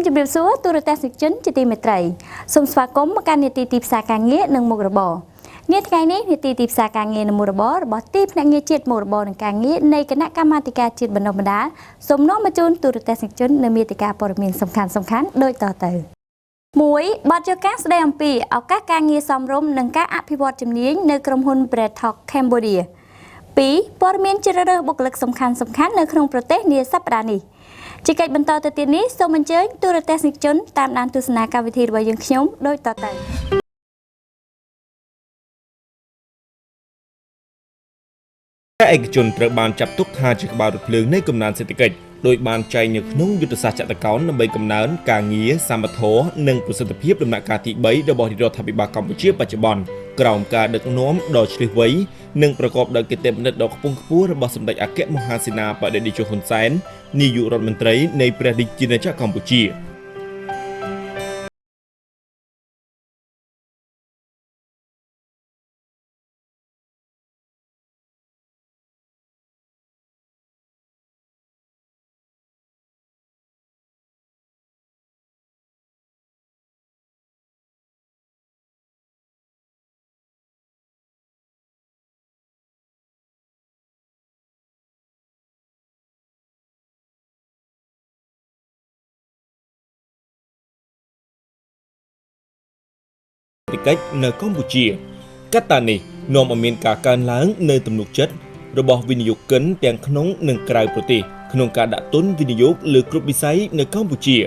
ជំរាបសួរទូរទស្សនិកជនជាទីមេត្រីសូមស្វាគមន៍មកកាន់នីតិទីផ្សារការងារនិងមុខរបរនាថ្ងៃនេះនីតិទីផ្សារការងារនិងមុខរបររបស់ទីភ្នាក់ងារជាតិមុខរបរនិងការងារនៃគណៈកម្មាធិការជាតិបណ្ដុះបណ្ដាលសូមនាំមកជូនទូរទស្សនិកជននៅមាតិកាព័ត៌មានសំខាន់ៗដូចតទៅ1. បទយកការស្ដីអំពីឱកាសការងារសមរម្យនិងការអភិវឌ្ឍជំនាញនៅក្រុមហ៊ុន Bread Talk Cambodia 2. ព័ត៌មានជ្រើសរើសបុគ្គលិកសំខាន់ៗនៅក្នុងប្រទេសនាសប្តាហ៍នេះជាកិច្ចបន្តទៅទៀតនេះសូមអញ្ជើញទូរទស្សនិកជនតាមដានទស្សនាកម្មវិធីរបស់យើងខ្ញុំដូចតទៅឯកជនត្រូវបានចាត់ទុកថាជាក្បាលរថភ្លើងនៃកំណើនសេដ្ឋកិច្ចដោយបានចែងនៅក្នុងយុទ្ធសាស្ត្រចតុកោណដើម្បីកំណើនការងារសមត្ថភាពនិងប្រសិទ្ធភាពដំណាក់កាលទី3របស់រដ្ឋាភិបាលកម្ពុជាបច្ចុប្បន្នក្រោមការដឹកនាំដ៏ឆ្លៀសវៃនិងប្រកបដោយកិត្តិយសដ៏ខ្ពង់ខ្ពស់របស់សម្ដេចអគ្គមហាសេនាបតីតេជោហ៊ុនសែននាយករដ្ឋមន្ត្រីនៃព្រះរាជាណាចក្រកម្ពុជាកិច្ចនៅកម្ពុជាកត្តានេះនាំឲ្យមានការកើនឡើងនៅទំនុកចិត្តរបស់វិនិយោគិនទាំងក្នុងនិងក្រៅប្រទេសក្នុងការដាក់ទុនវិនិយោគលើគ្រប់វិស័យនៅកម្ពុជា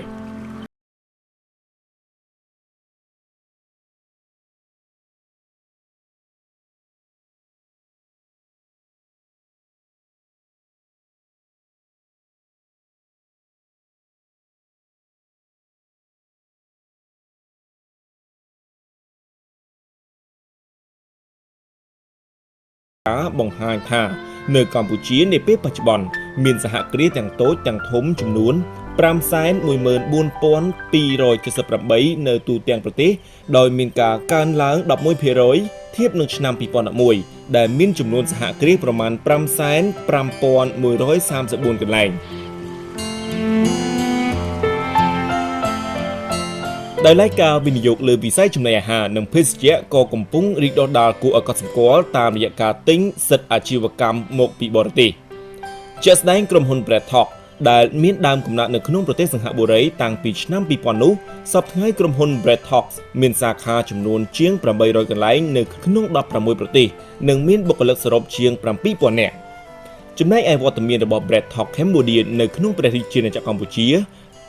បង្ហាញថានៅកម្ពុជានាពេលបច្ចុប្បន្នមានសហគ្រាសទាំងតូចទាំងធំចំនួន 514,278 នៅទូទាំងប្រទេសដោយមានការកើនឡើង 11% ធៀបនឹងឆ្នាំ 2011 ដែលមានចំនួនសហគ្រាសប្រមាណ 5,5134 កន្លែងដោយឡែកការវិនិយោគលើវិស័យចំណីអាហារនិងភេសជ្ជៈក៏កំពុងរីកដុះដាលគួរឲ្យកត់សម្គាល់តាមរយៈការទិញសិទ្ធិអាជីវកម្មមកពីបរទេសជាក់ស្ដែងក្រុមហ៊ុន Bread Talk ដែលមានដើមកំណើតនៅក្នុងប្រទេសសិង្ហបុរីតាំងពីឆ្នាំ 2000 នោះសប្តាហ៍ថ្ងៃក្រុមហ៊ុន Bread Talk មានសាខាចំនួនជាង 800 កន្លែងនៅក្នុង 16 ប្រទេសនិងមានបុគ្គលិកសរុបជាង 7,000 នាក់ចំណែកឯវត្តមានរបស់ Bread Talk Cambodia នៅក្នុងព្រះរាជាណាចក្រកម្ពុជា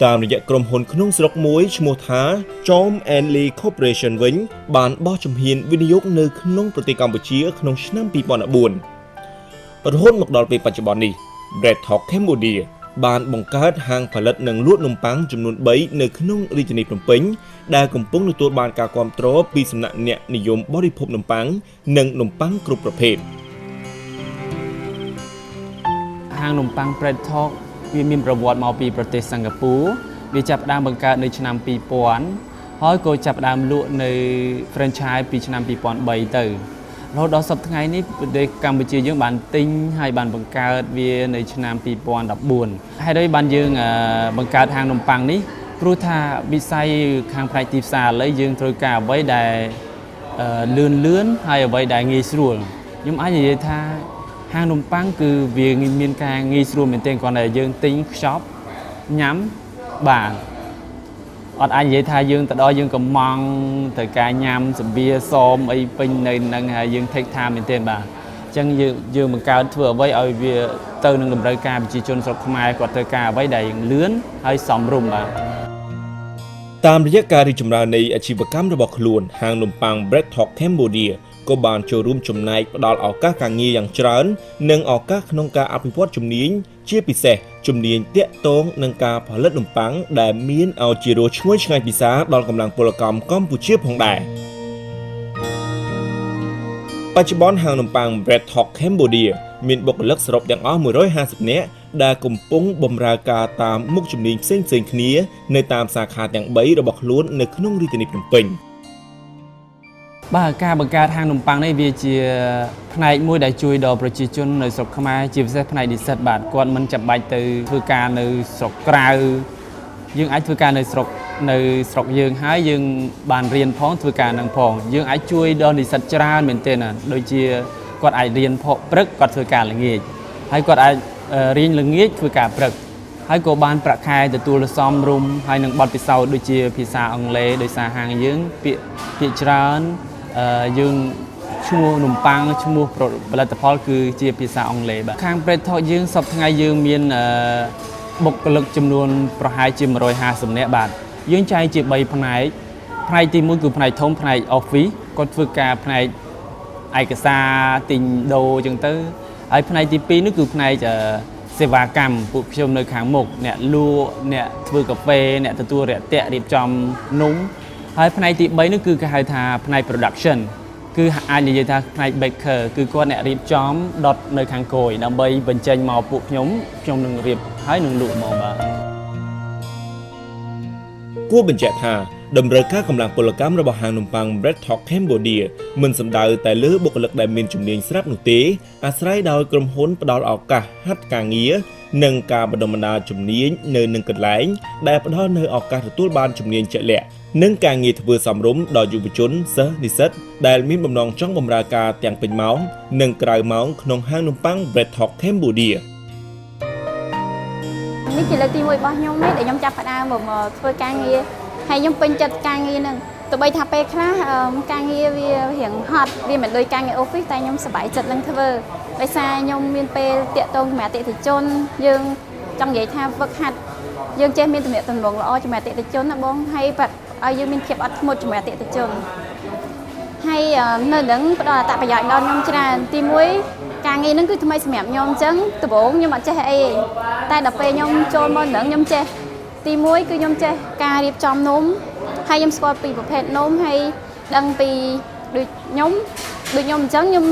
តាមរយៈក្រុមហ៊ុនក្នុងស្រុកមួយឈ្មោះថា Chom and Lee Corporation វិញបានបោះជំហានវិនិយោគនៅក្នុងប្រទេសកម្ពុជាក្នុងឆ្នាំ 2014 រហូតមកដល់ពេលបច្ចុប្បន្ននេះ Bread Talk Cambodia បានបង្កើតហាងផលិតនិងលក់នំប៉័ងចំនួន 3 នៅក្នុងរាជធានីភ្នំពេញដែលកំពុងទទួលបានការគាំទ្រពីសំណាក់អ្នកនិយមបរិភោគនំប៉័ងនិងនំប៉័ងគ្រប់ប្រភេទហាងនំប៉័ង Bread Talk វាមានប្រវត្តិមកពីប្រទេសសិង្ហបុរីវាចាប់ផ្ដើមបង្កើតនៅឆ្នាំ 2000 ហើយក៏ចាប់ផ្ដើមលក់នៅ franchise ពីឆ្នាំ 2003 ទៅរហូតដល់សប្តាហ៍ថ្ងៃនេះប្រទេសកម្ពុជាយើងបានទិញហើយបានបង្កើតវានៅឆ្នាំ 2014 ហើយដោយបានយើងបង្កើតហាងនំប៉័ងនេះព្រោះថាវិស័យខាងផ្នែកទីផ្សារឥឡូវយើងត្រូវការអ្វីដែលលឿនហើយអ្វីដែលងាយស្រួលខ្ញុំអាចនិយាយថាហាងនំប៉័ងគឺវាមានការងាយស្រួលមែនទែនគ្រាន់តែយើងទិញខ្ចប់ញ៉ាំបានអត់អាចនិយាយថាយើងទៅដល់យើងកំងទៅការញ៉ាំសបៀសមអីពេញនៅនឹងហើយយើង take time មែនទែនបាទអញ្ចឹងយើងបង្កើតធ្វើអ្វីឲ្យវាទៅនឹងតម្រូវការប្រជាជនស្រុកខ្មែរគាត់ត្រូវការអ្វីដែលលឿនហើយសមរម្យបាទតាមរយៈការរីកចម្រើននៃអាជីវកម្មរបស់ខ្លួនហាងនំប៉័ង Bread Talk Cambodia ក៏បានចូលរួមចំណែកផ្ដល់ឱកាសការងារយ៉ាងច្រើននិងឱកាសក្នុងការអភិវឌ្ឍជំនាញជាពិសេសជំនាញទាក់ទងនឹងការផលិតនំប៉័ងដែលមានឲ្យជារសឈ្ងុយឆ្ងាញ់ពិសាដល់កម្លាំងពលកម្មកម្ពុជាផងដែរបច្ចុប្បន្នហាងនំប៉័ង Bread Talk Cambodia មានបុគ្គលិកសរុបទាំងអស់ 150 នាក់ដែលកំពុងបម្រើការតាមមុខជំនាញផ្សេងៗគ្នានៅតាមសាខាទាំង3របស់ខ្លួននៅក្នុងរាជធានីភ្នំពេញបាទការបង្កើតហាងនំប៉័ងនេះវាជាផ្នែកមួយដែលជួយដល់ប្រជាជននៅស្រុកខ្មែរជាពិសេសផ្នែកនិស្សិតបាទគាត់មិនចាំបាច់ទៅធ្វើការនៅស្រុកក្រៅ យើងអាចធ្វើការនៅស្រុកយើងហើយយើងបានរៀនផងធ្វើការនឹងផងយើងអាចជួយដល់និស្សិតច្រើនមែនទែនដូចជាគាត់អាចរៀនព្រឹកគាត់ធ្វើការល្ងាចហើយគាត់អាចរៀនល្ងាចធ្វើការព្រឹកហើយក៏បានប្រាក់ខែទទួលសមរម្យហើយនឹងបទពិសោធន៍ដូចជាភាសាអង់គ្លេសដោយសារហាងយើងពាក្យច្រើនយើងឈ្មោះនំប៉័ងឈ្មោះផលិតផលគឺជាភាសាអង់គ្លេសបាទខាង Bread Talk យើងសប្តាហ៍ថ្ងៃយើងមានបុគ្គលិកចំនួនប្រហែលជា150នាក់បាទយើងចែកជា3ផ្នែកទី1គឺផ្នែកធំផ្នែក Office គាត់ធ្វើការផ្នែកឯកសារទិញដូរអញ្ចឹងទៅហើយផ្នែកទី2នោះគឺផ្នែកសេវាកម្មពួកខ្ញុំនៅខាងមុខអ្នកលក់អ្នកធ្វើកាហ្វេអ្នកទទួលរាក់ទាក់រៀបចំនំហើយផ្នែកទី3នោះគឺគេហៅថាផ្នែក production គឺអាចនិយាយថាផ្នែក baker គឺគាត់អ្នករៀបចំដុតនៅខាងគយដើម្បីបញ្ចេញមកពួកខ្ញុំនឹងរៀបហើយនឹងលក់មកបាទគួរបញ្ជាក់ថាតម្រូវការកម្លាំងពលកម្មរបស់ហាងនំប៉័ង Bread Talk Cambodia មិនសំដៅតែលើបុគ្គលិកដែលមានជំនាញស្រាប់នោះទេអាស្រ័យដោយក្រុមហ៊ុនផ្ដល់ឱកាសហាត់ការងារនិងការបណ្ដុះបណ្ដាលជំនាញនៅនឹងកន្លែងដែលផ្ដល់នូវឱកាសទទួលបានជំនាញជាក់លាក់និងការងារធ្វើសមរម្យដល់យុវជនសិស្សនិស្សិតដែលមានបំណងចង់បម្រើការទាំងពេញម៉ោងនិងក្រៅម៉ោងក្នុងហាងនំប៉័ង Bread Talk Cambodia នេះជាលើកទី1របស់ខ្ញុំទេដែលខ្ញុំចាប់ផ្ដើមមកធ្វើការងារហើយខ្ញុំពេញចិត្តការងារហ្នឹងទោះបីថាពេលខ្លះការងារវារៀងហត់វាមិនដូចការងារ office តែខ្ញុំសប្បាយចិត្តនឹងធ្វើដោយសារខ្ញុំមានពេលតាក់ទងជាមួយអតិថិជនយើងចង់និយាយថាវឹកហាត់យើងចេះមានទំនាក់ទំនងល្អជាមួយអតិថិជនណាបងហើយឲ្យយើងមានភាពអត់ធ្មត់ជាមួយអតិថិជនហើយនៅនឹងផ្ដល់អត្ថប្រយោជន៍ដល់ខ្ញុំច្រើនទី1ការងារហ្នឹងគឺថ្មីសម្រាប់ខ្ញុំអញ្ចឹងដំបូងខ្ញុំអត់ចេះអីតែដល់ពេលខ្ញុំចូលមកនឹងខ្ញុំចេះទី1គឺខ្ញុំចេះការរៀបចំនំហើយខ្ញុំស្គាល់ពីប្រភេទនំហើយដឹងពីដូចខ្ញុំអញ្ចឹងខ្ញុំ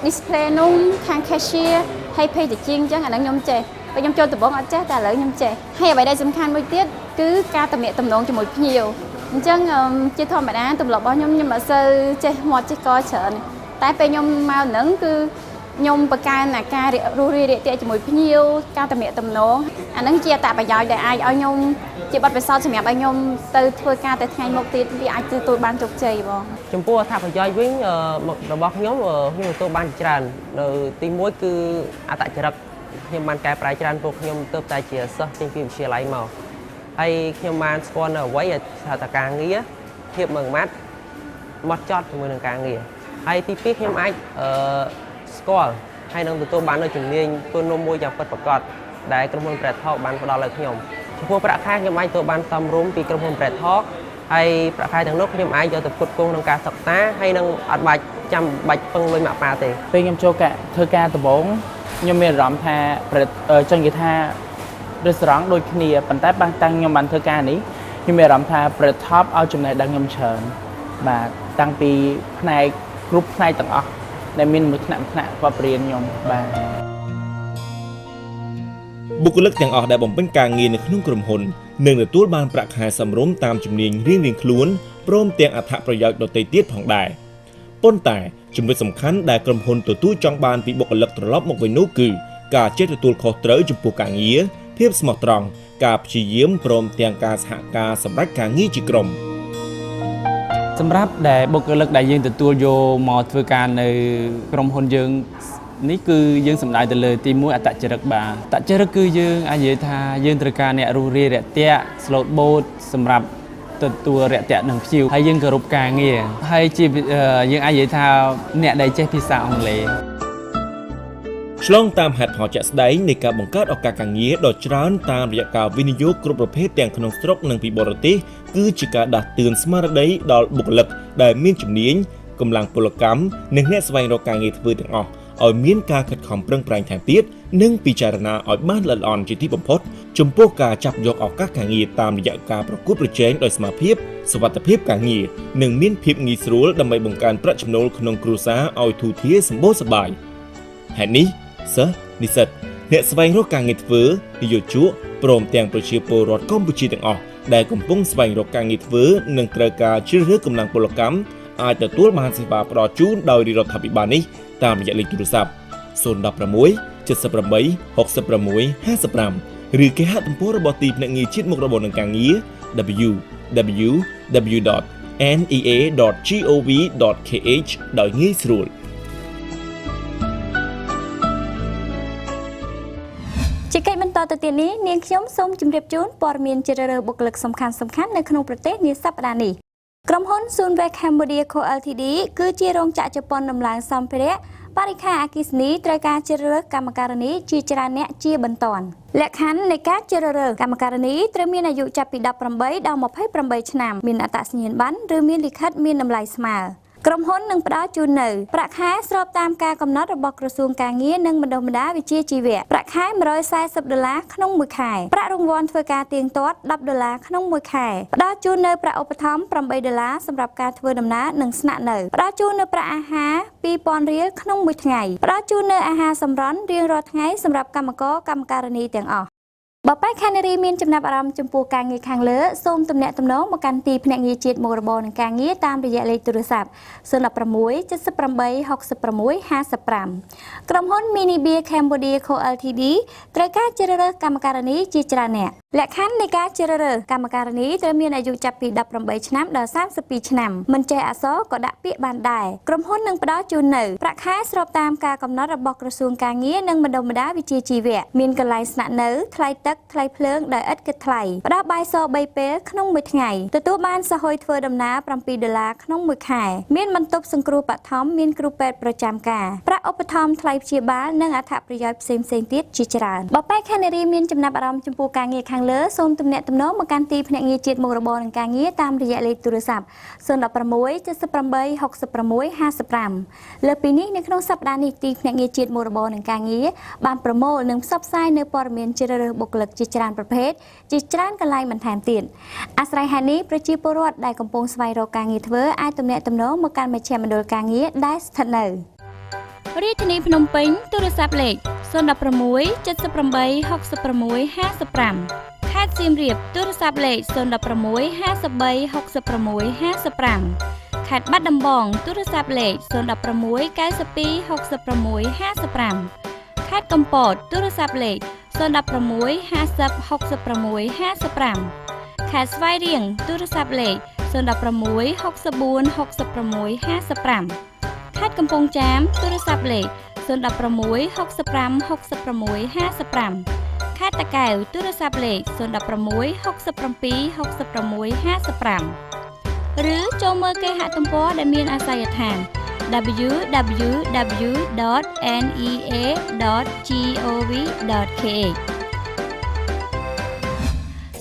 display នំខាង cashier ហើយ packaging អញ្ចឹងអាហ្នឹងខ្ញុំចេះពេលខ្ញុំចូលដំបូងអត់ចេះតែឥឡូវខ្ញុំចេះហើយអ្វីដែលសំខាន់មួយទៀតគឺការទំនាក់ទំនងជាមួយភ្ញៀវអញ្ចឹងជាធម្មតាទម្លាប់របស់ខ្ញុំអត់សូវចេះមាត់ចេះកច្រើនតែពេលខ្ញុំមកហ្នឹងគឺខ្ញុំបង្កើនអាការរស់រាយរាក់ទាក់ជាមួយភ្ញៀវការទំនាក់ទំនងអាហ្នឹងជាអត្ថប្រយោជន៍ដែលអាចឲ្យខ្ញុំជាបទពិសោធន៍សម្រាប់ឲ្យខ្ញុំទៅធ្វើការទៅថ្ងៃមុខទៀតវាអាចទទួលបានជោគជ័យបងចំពោះអត្ថប្រយោជន៍វិញរបស់ខ្ញុំទទួលបានច្រើននៅទី1គឺអត្តចរិតខ្ញុំបានកែប្រែច្រើនពួកខ្ញុំទើបតែជាសិស្សចេញពីវិទ្យាល័យមកហើយខ្ញុំបានស្គាល់នៅអ្វីថាការងារភាពម៉ឺងម៉ាត់ម៉ត់ចត់ជាមួយនឹងការងារហើយទី2ខ្ញុំអាចស្គាល់ហើយនឹងទទួលបាននៅជំនាញធ្វើនំមួយយ៉ាងពិតប្រាកដដែលក្រុមហ៊ុន Bread Talk បានផ្ដល់ឲ្យខ្ញុំចំពោះប្រាក់ខែខ្ញុំអាចទទួលបានសមរម្យពីក្រុមហ៊ុន Bread Talk ហើយប្រាក់ខែទាំងនោះខ្ញុំអាចយកទៅផ្គត់ផ្គង់ក្នុងការសិក្សាហើយនឹងអត់បាច់ចាំបាច់ពឹងលុយម៉ាក់ប៉ាទេពេលខ្ញុំចូលធ្វើការដំបូងខ្ញុំមានអារម្មណ៍ថាចង់និយាយថា restaurant ដូចគ្នាប៉ុន្តែតាំងខ្ញុំបានធ្វើការនេះខ្ញុំមានអារម្មណ៍ថា Bread Talk ឲ្យចំណេះដឹងខ្ញុំច្រើនបាទតាំងពីផ្នែកគ្រប់ផ្នែកទាំងអស់ដែលមានមួយថ្នាក់គាត់បរៀនខ្ញុំបាទបុគ្គលិកទាំងអស់ដែលបំពេញការងារនៅក្នុងក្រុមហ៊ុននឹងទទួលបានប្រាក់ខែសមរម្យតាមជំនាញរៀងៗខ្លួនព្រមទាំងអត្ថប្រយោជន៍ដទៃទៀតផងដែរប៉ុន្តែចំណុចសំខាន់ដែលក្រុមហ៊ុនទទួលចង់បានពីបុគ្គលិកត្រឡប់មកវិញនោះគឺការចេះទទួលខុសត្រូវចំពោះការងារភាពស្មោះត្រង់ការព្យាយាមព្រមទាំងការសហការសម្រាប់ការងារជាក្រុមសម្រាប់ដែលបុគ្គលិកដែលយើងទទួលយកមកធ្វើការនៅក្រុមហ៊ុនយើងនេះគឺយើងសម្ដៅទៅលើទី1អត្តចរិតបាទអត្តចរិតគឺយើងអាចនិយាយថាយើងត្រូវការអ្នករស់រាយរាក់ទាក់ slot boat សម្រាប់ទទួលរាក់ទាក់នឹងភ្ញៀវហើយយើងគោរពការងារហើយជាយើងអាចនិយាយថាអ្នកដែលចេះភាសាអង់គ្លេសឆ្លងតាមហេតុផលជាក់ស្ដែងនៃការបង្កើតឱកាសការងារដ៏ច្រើនតាមរយៈការវិនិយោគគ្រប់ប្រភេទទាំងក្នុងស្រុកនិងពីបរទេសគឺជាការដាស់តឿនស្មារតីដល់បុគ្គលិកដែលមានជំនាញកម្លាំងពលកម្មនិងអ្នកស្វែងរកការងារធ្វើទាំងអស់ឲ្យមានការខិតខំប្រឹងប្រែងថែមទៀតនិងពិចារណាឲ្យបានល្អិតល្អន់ជាទីបំផុតចំពោះការចាប់យកឱកាសការងារតាមរយៈការប្រកួតប្រជែងដោយស្មារតីសុវត្ថិភាពការងារនិងមានភាពងាយស្រួលដើម្បីបង្កើនប្រាក់ចំណូលក្នុងគ្រួសារឲ្យធូរធារសម្បូរសប្បាយហេតុនេះសិស្សនិស្សិតអ្នកស្វែងរកការងារធ្វើនិយោជកព្រមទាំងប្រជាពលរដ្ឋកម្ពុជាទាំងអស់ដែលកំពុងស្វែងរកការងារធ្វើនិងត្រូវការជ្រើសរើសកម្លាំងពលកម្មអាចទទួលបានសេវាផ្ដល់ជូនដោយរដ្ឋាភិបាលនេះតាមរយៈលេខទូរស័ព្ទ016 78 66 55 ឬគេហទំព័ររបស់ទីភ្នាក់ងារជាតិមុខរបរនិងការងារ www.nea.gov.kh ដោយងាយស្រួល ជាកិច្ចបន្តទៅទៀតនេះនាងខ្ញុំសូមជម្រាបជូនព័ត៌មានជ្រើសរើសបុគ្គលិកសំខាន់ៗនៅក្នុងប្រទេសនាសប្តាហ៍នេះក្រុមហ៊ុន Sunway Cambodia Co Ltd គឺជារោងចក្រជប៉ុនដំឡើងសម្ភារៈបរិក្ខារអគ្គិសនីត្រូវការជ្រើសរើសកម្មការិនីជាច្រើនអ្នកជាបន្ទាន់លក្ខខណ្ឌនៃការជ្រើសរើសកម្មការិនីត្រូវមានអាយុចាប់ពី18ដល់28ឆ្នាំមានអត្តសញ្ញាណប័ណ្ណឬមានលិខិតមានតម្លៃស្មើក្រុមហ៊ុននឹងផ្ដល់ជូននៅប្រាក់ខែស្របតាមការកំណត់របស់ក្រសួងការងារនិងបណ្ដុះបណ្ដាលវិជ្ជាជីវៈប្រាក់ខែ$140ក្នុងមួយខែប្រាក់រង្វាន់ធ្វើការទៀងទាត់$10ក្នុងមួយខែផ្ដល់ជូននៅប្រាក់ឧបត្ថម្ភ$8សម្រាប់ការធ្វើដំណើរនិងស្នាក់នៅផ្ដល់ជូននៅប្រាក់អាហារ$2000រៀលក្នុងមួយថ្ងៃផ្ដល់ជូននៅអាហារសម្រន់រៀងរាល់ថ្ងៃសម្រាប់កម្មករកម្មការិនីទាំងអស់បើបែកខេនារីមានចំណាប់អារម្មណ៍ចំពោះការងារខាងលើសូមទំនាក់ទំនងមកកាន់ទីភ្នាក់ងារជាតិមុខរបរនិងការងារតាមរយៈលេខទូរស័ព្ទ016 78 66 55ក្រុមហ៊ុន Minibia Cambodia Co Ltd ត្រូវការជ្រើសរើសកម្មការិនីជាច្រើនអ្នកលក្ខខណ្ឌនៃការជ្រើសរើសកម្មការិនីត្រូវមានអាយុចាប់ពី18ឆ្នាំដល់32ឆ្នាំមិនចេះអក្សរក៏ដាក់ពាក្យបានដែរក្រុមហ៊ុននឹងផ្ដល់ជូននៅប្រាក់ខែស្របតាមការកំណត់របស់ក្រសួងការងារនិងបណ្ដុះបណ្ដាលវិជ្ជាជីវៈមានកន្លែងស្នាក់នៅថ្លៃទឹកថ្លៃភ្លើងដោយឥតគិតថ្លៃផ្ដល់បាយស3ពេលក្នុងមួយថ្ងៃទទួលបានសហយធ្វើដំណើរ$7ក្នុងមួយខែមានបន្ទប់សង្គ្រោះបឋមមានគ្រូពេទ្យប្រចាំការប្រាក់ឧបត្ថម្ភថ្លៃព្យាបាលនិងអត្ថប្រយោជន៍ផ្សេងៗទៀតជាច្រើនបើបែកខេនារីមានចំណាប់អារម្មណ៍ចំពោះការងារខាងលើសូមទំនាក់ទំនងមកកាន់ទីភ្នាក់ងារជាតិមុខរបរនិងការងារតាមរយៈលេខទូរស័ព្ទ016 78 66 55លើពីនេះនៅក្នុងសប្តាហ៍នេះទីភ្នាក់ងារជាតិមុខរបរនិងការងារបានប្រមូលនិងផ្សព្វផ្សាយនៅព័ត៌មានជ្រើសរើសបុគ្គលិកជាច្រើនប្រភេទជាច្រើនកន្លែងបន្ថែមទៀតអាស្រ័យហេតុនេះប្រជាពលរដ្ឋដែលកំពុងស្វែងរកការងារធ្វើអាចទំនាក់ទំនងមកកាន់មជ្ឈមណ្ឌលការងារដែលស្ថិតនៅរាជធានីភ្នំពេញទូរស័ព្ទលេខ016 78 66 55ខេត្តសៀមរាបទូរស័ព្ទលេខ016 53 66 55ខេត្តបាត់ដំបងទូរស័ព្ទលេខ016 92 66 55ខេត្តកំពតទូរស័ព្ទលេខ016 50 66 55ខេត្តស្វាយរៀងទូរស័ព្ទលេខ016 64 66 55ខេត្តកំពង់ចាមទូរស័ព្ទលេខ016 65 66 55ខេត្តតាកែវទូរស័ព្ទលេខ016 67 66 55ឬចូលមើលគេហទំព័រដែលមានអាសយដ្ឋានwww.nea.gov.kh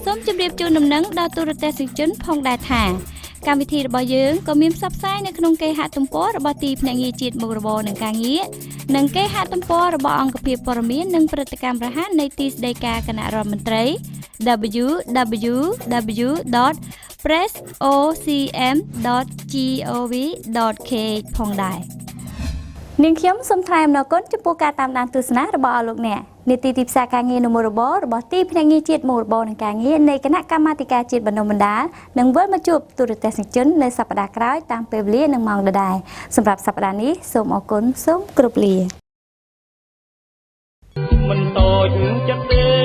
សូមជម្រាបជូនដំណឹងដល់ទូរទស្សនិកជនផងដែរថាកម្មវិធីរបស់យើងក៏មានផ្សព្វផ្សាយនៅក្នុងគេហទំព័ររបស់ទីភ្នាក់ងារជាតិមុខរបរនិងការងារនិងគេហទំព័ររបស់អង្គភាពព័ត៌មាននិងព្រឹត្តិកម្មរហ័សនៃទីស្តីការគណៈរដ្ឋមន្ត្រី www.pressocm.gov.kh ផងដែរនាងខ្ញុំសូមថ្លែងអំណរគុណចំពោះការតាមដានទស្សនារបស់អស់លោកអ្នកនីតិទីផ្សារការងារនំរបររបស់ទីភ្នាក់ងារជាតិមុខរបរនិងការងារនៃគណៈកម្មាធិការជាតិបណ្ដុំបណ្ដាលនឹងវិលមកជួបទូរទស្សនិកជននៅសប្តាហ៍ក្រោយតាមពេលវេលានិងម៉ោងដដែលសម្រាប់សប្តាហ៍នេះសូមអរគុណសូមគោរពលាមិនតូចចិត្តទេ